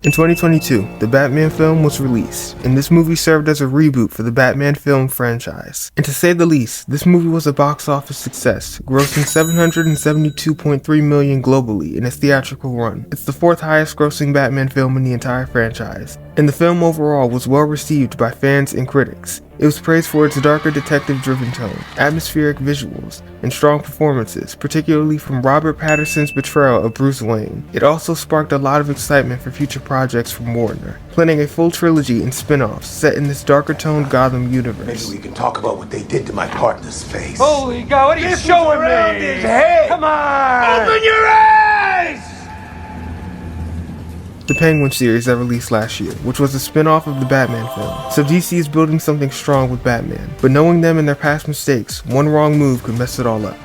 In 2022, the Batman film was released, and this movie served as a reboot for the Batman film franchise. And to say the least, this movie was a box office success, grossing $772.3 million globally in its theatrical run. It's the fourth highest grossing Batman film in the entire franchise, and the film overall was well received by fans and critics. It was praised for its darker detective-driven tone, atmospheric visuals, and strong performances, particularly from Robert Pattinson's portrayal of Bruce Wayne. It also sparked a lot of excitement for future projects from Warner, planning a full trilogy and spin-offs set in this darker-toned Gotham universe. Maybe we can talk about what they did to my partner's face. Holy God, what are you showing me? His head. Come on! Open your eyes! The Penguin series that released last year, which was a spin-off of the Batman film. So DC is building something strong with Batman, but knowing them and their past mistakes, one wrong move could mess it all up.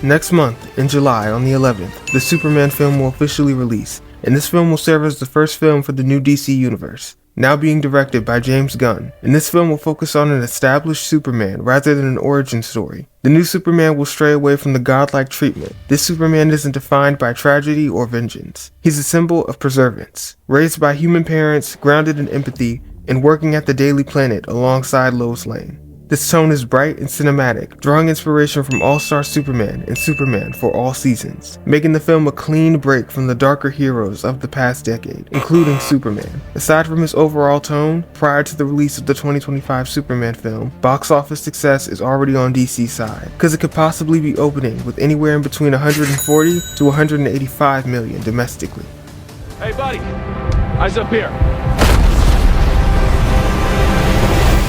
Next month, in July on the 11th, the Superman film will officially release, and this film will serve as the first film for the new DC universe, now being directed by James Gunn, and this film will focus on an established Superman rather than an origin story. The new Superman will stray away from the godlike treatment. This Superman isn't defined by tragedy or vengeance. He's a symbol of perseverance, raised by human parents, grounded in empathy, and working at the Daily Planet alongside Lois Lane. This tone is bright and cinematic, drawing inspiration from All-Star Superman and Superman for all seasons, making the film a clean break from the darker heroes of the past decade, including Superman. Aside from his overall tone, prior to the release of the 2025 Superman film, box office success is already on DC's side, because it could possibly be opening with anywhere in between 140 to 185 million domestically. Hey buddy, eyes up here.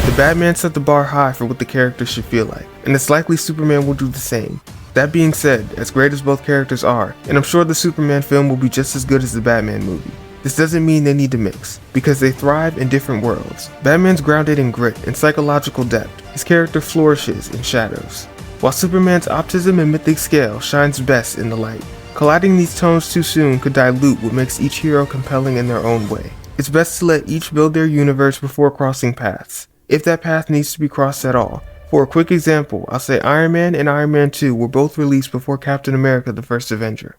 The Batman set the bar high for what the character should feel like, and it's likely Superman will do the same. That being said, as great as both characters are, and I'm sure the Superman film will be just as good as the Batman movie, this doesn't mean they need to mix, because they thrive in different worlds. Batman's grounded in grit and psychological depth. His character flourishes in shadows, while Superman's optimism and mythic scale shines best in the light. Colliding these tones too soon could dilute what makes each hero compelling in their own way. It's best to let each build their universe before crossing paths, if that path needs to be crossed at all. For a quick example, I'll say Iron Man and Iron Man 2 were both released before Captain America the First Avenger.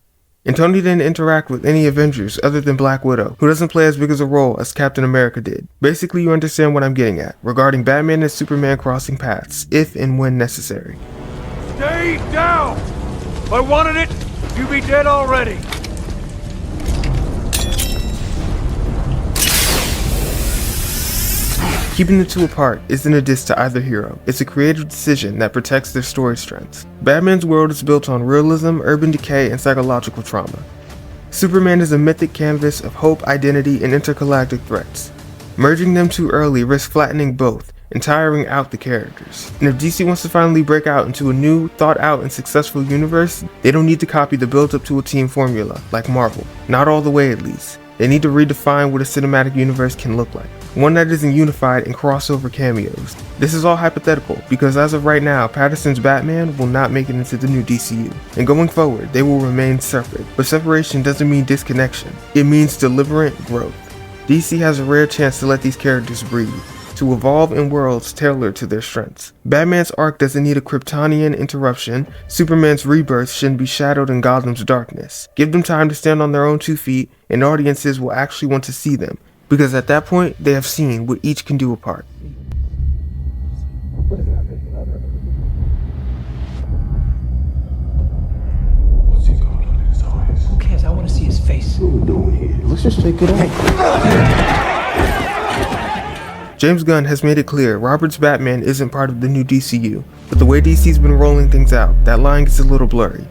And Tony didn't interact with any Avengers other than Black Widow, who doesn't play as big as a role as Captain America did. Basically, you understand what I'm getting at, regarding Batman and Superman crossing paths, if and when necessary. Stay down! If I wanted it, you'd be dead already. Keeping the two apart isn't a diss to either hero, it's a creative decision that protects their story strengths. Batman's world is built on realism, urban decay, and psychological trauma. Superman is a mythic canvas of hope, identity, and intergalactic threats. Merging them too early risks flattening both and tiring out the characters. And if DC wants to finally break out into a new, thought-out, and successful universe, they don't need to copy the build-up to a team formula like Marvel. Not all the way, at least. They need to redefine what a cinematic universe can look like. One that isn't unified in crossover cameos. This is all hypothetical, because as of right now, Pattinson's Batman will not make it into the new DCU. And going forward, they will remain separate. But separation doesn't mean disconnection. It means deliberate growth. DC has a rare chance to let these characters breathe, to evolve in worlds tailored to their strengths. Batman's arc doesn't need a Kryptonian interruption. Superman's rebirth shouldn't be shadowed in Gotham's darkness. Give them time to stand on their own 2 feet, and audiences will actually want to see them, because at that point, they have seen what each can do apart. What's he got on his eyes? Who cares? I want to see his face. What are we doing here? Let's just take it out. James Gunn has made it clear Robert's Batman isn't part of the new DCU, but the way DC's been rolling things out, that line gets a little blurry.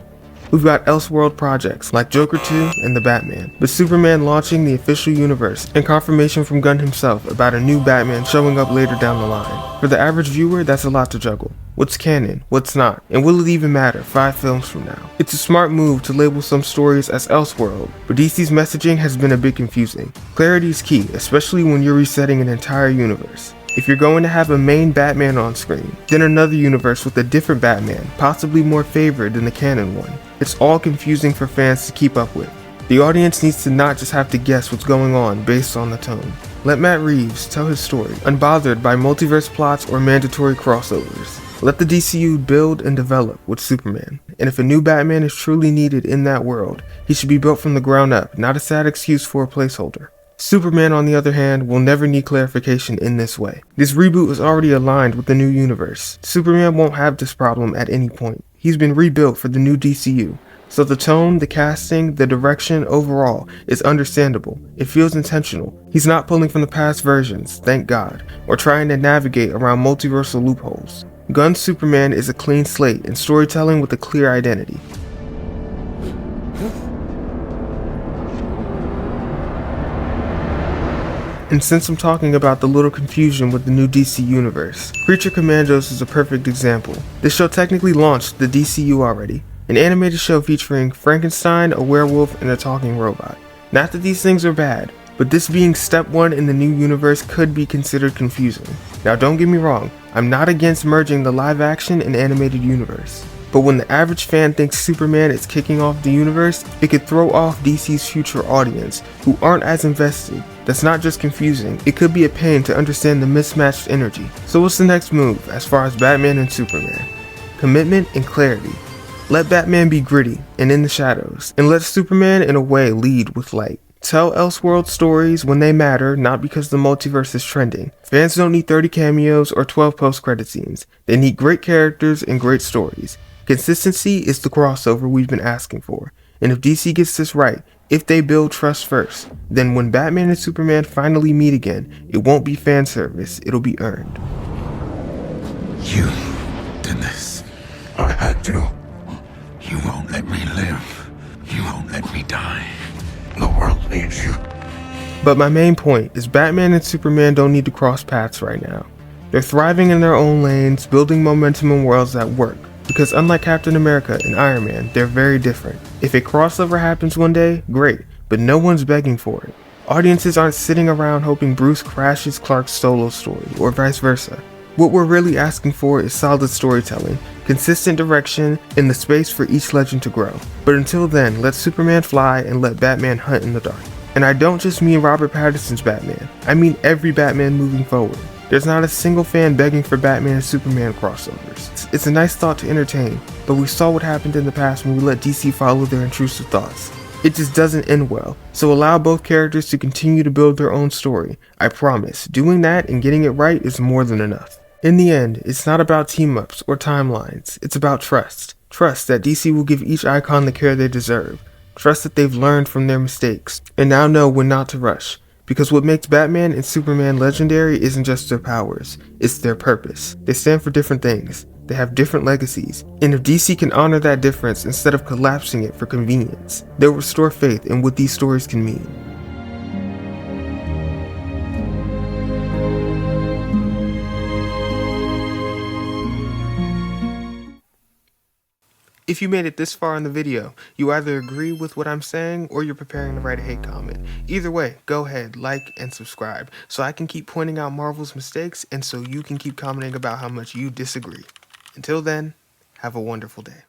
We've got Elseworld projects like Joker 2 and The Batman, but Superman launching the official universe, and confirmation from Gunn himself about a new Batman showing up later down the line. For the average viewer, that's a lot to juggle. What's canon, what's not, and will it even matter 5 films from now? It's a smart move to label some stories as Elseworld, but DC's messaging has been a bit confusing. Clarity is key, especially when you're resetting an entire universe. If you're going to have a main Batman on screen, then another universe with a different Batman, possibly more favored than the canon one. It's all confusing for fans to keep up with. The audience needs to not just have to guess what's going on based on the tone. Let Matt Reeves tell his story, unbothered by multiverse plots or mandatory crossovers. Let the DCU build and develop with Superman, and if a new Batman is truly needed in that world, he should be built from the ground up, not a sad excuse for a placeholder. Superman, on the other hand, will never need clarification in this way. This reboot is already aligned with the new universe. Superman won't have this problem at any point. He's been rebuilt for the new DCU. So the tone, the casting, the direction overall is understandable. It feels intentional. He's not pulling from the past versions, thank God, or trying to navigate around multiversal loopholes. Gunn's Superman is a clean slate and storytelling with a clear identity. And since I'm talking about the little confusion with the new DC universe, Creature Commandos is a perfect example. This show technically launched the DCU already, an animated show featuring Frankenstein, a werewolf, and a talking robot. Not that these things are bad, but this being step one in the new universe could be considered confusing. Now don't get me wrong, I'm not against merging the live action and animated universe. But when the average fan thinks Superman is kicking off the universe, it could throw off DC's future audience, who aren't as invested. That's not just confusing, it could be a pain to understand the mismatched energy. So what's the next move as far as Batman and Superman? Commitment and clarity. Let Batman be gritty and in the shadows, and let Superman in a way lead with light. Tell Elseworld stories when they matter, not because the multiverse is trending. Fans don't need 30 cameos or 12 post-credit scenes. They need great characters and great stories. Consistency is the crossover we've been asking for, and if DC gets this right, if they build trust first, then when Batman and Superman finally meet again, it won't be fan service, it'll be earned. You did this. I had to. You won't let me live. You won't let me die. The world needs you. But my main point is Batman and Superman don't need to cross paths right now. They're thriving in their own lanes, building momentum in worlds that work. Because unlike Captain America and Iron Man, they're very different. If a crossover happens one day, great, but no one's begging for it. Audiences aren't sitting around hoping Bruce crashes Clark's solo story, or vice versa. What we're really asking for is solid storytelling, consistent direction, and the space for each legend to grow. But until then, let Superman fly and let Batman hunt in the dark. And I don't just mean Robert Pattinson's Batman, I mean every Batman moving forward. There's not a single fan begging for Batman and Superman crossovers. It's a nice thought to entertain, but we saw what happened in the past when we let DC follow their intrusive thoughts. It just doesn't end well, so allow both characters to continue to build their own story. I promise, doing that and getting it right is more than enough. In the end, it's not about team-ups or timelines, it's about trust. Trust that DC will give each icon the care they deserve. Trust that they've learned from their mistakes, and now know when not to rush. Because what makes Batman and Superman legendary isn't just their powers, it's their purpose. They stand for different things, they have different legacies, and if DC can honor that difference instead of collapsing it for convenience, they'll restore faith in what these stories can mean. If you made it this far in the video, you either agree with what I'm saying or you're preparing to write a hate comment. Either way, go ahead, like and subscribe so I can keep pointing out Marvel's mistakes and so you can keep commenting about how much you disagree. Until then, have a wonderful day.